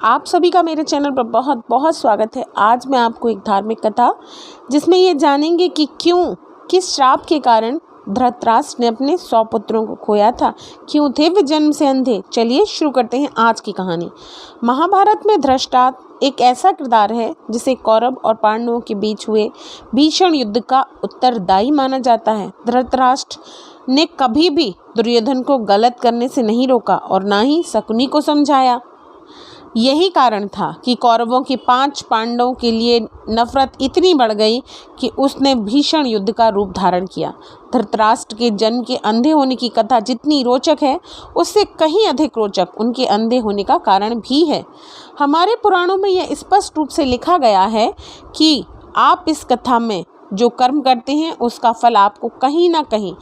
आप सभी का मेरे चैनल पर बहुत बहुत स्वागत है। आज मैं आपको एक धार्मिक कथा जिसमें ये जानेंगे कि किस श्राप के कारण धृतराष्ट्र ने अपने 100 पुत्रों को खोया था, क्यों थे वे जन्म से अंधे। चलिए शुरू करते हैं आज की कहानी। महाभारत में धृतराष्ट्र एक ऐसा किरदार है जिसे कौरव और पांडवों के बीच हुए भीषण युद्ध का उत्तरदायी माना जाता है। धृतराष्ट्र ने कभी भी दुर्योधन को गलत करने से नहीं रोका और ना ही शकुनी को समझाया। यही कारण था कि कौरवों की 5 पांडवों के लिए नफरत इतनी बढ़ गई कि उसने भीषण युद्ध का रूप धारण किया। धृतराष्ट्र के जन्म के अंधे होने की कथा जितनी रोचक है, उससे कहीं अधिक रोचक उनके अंधे होने का कारण भी है। हमारे पुराणों में यह स्पष्ट रूप से लिखा गया है कि आप इस कथा में जो कर्म करते हैं उसका फल आपको कहीं ना कहीं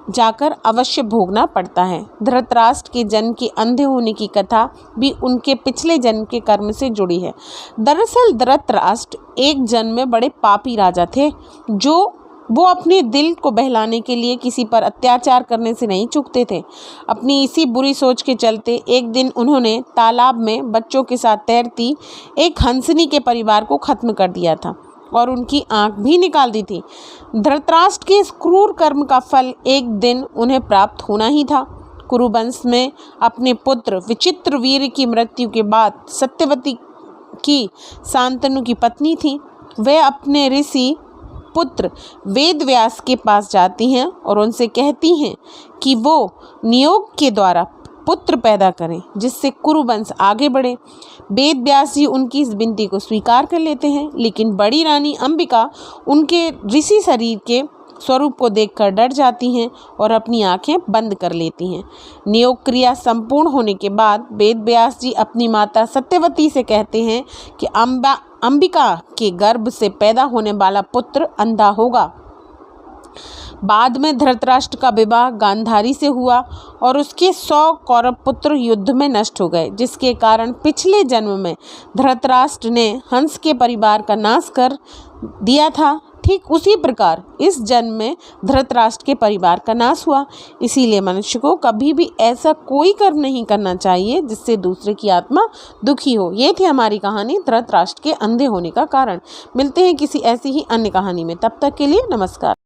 जाकर अवश्य भोगना पड़ता है। धृतराष्ट्र के जन्म के अंधे होने की कथा भी उनके पिछले जन्म के कर्म से जुड़ी है। दरअसल धृतराष्ट्र एक जन्म में बड़े पापी राजा थे वो अपने दिल को बहलाने के लिए किसी पर अत्याचार करने से नहीं चूकते थे। अपनी इसी बुरी सोच के चलते एक दिन उन्होंने तालाब में बच्चों के साथ तैरती एक हंसनी के परिवार को खत्म कर दिया था और उनकी आंख भी निकाल दी थी। धृतराष्ट्र के इस क्रूर कर्म का फल एक दिन उन्हें प्राप्त होना ही था। कुरुवंश में अपने पुत्र विचित्रवीर्य की मृत्यु के बाद सत्यवती की शांतनु की पत्नी थी। वह अपने ऋषि पुत्र वेदव्यास के पास जाती हैं और उनसे कहती हैं कि वो नियोग के द्वारा पुत्र पैदा करें जिससे कुरुवंश आगे बढ़े। वेदव्यास जी उनकी इस विनती को स्वीकार कर लेते हैं, लेकिन बड़ी रानी अंबिका उनके ऋषि शरीर के स्वरूप को देखकर डर जाती हैं और अपनी आंखें बंद कर लेती हैं। नियोग क्रिया संपूर्ण होने के बाद वेदव्यास जी अपनी माता सत्यवती से कहते हैं कि अंबिका के गर्भ से पैदा होने वाला पुत्र अंधा होगा। बाद में धृतराष्ट्र का विवाह गांधारी से हुआ और उसके 100 कौरव पुत्र युद्ध में नष्ट हो गए, जिसके कारण पिछले जन्म में धृतराष्ट्र ने हंस के परिवार का नाश कर दिया था। ठीक उसी प्रकार इस जन्म में धृतराष्ट्र के परिवार का नाश हुआ। इसीलिए मनुष्य को कभी भी ऐसा कोई कर्म नहीं करना चाहिए जिससे दूसरे की आत्मा दुखी हो। ये थी हमारी कहानी धृतराष्ट्र के अंधे होने का कारण। मिलते हैं किसी ऐसी ही अन्य कहानी में, तब तक के लिए नमस्कार।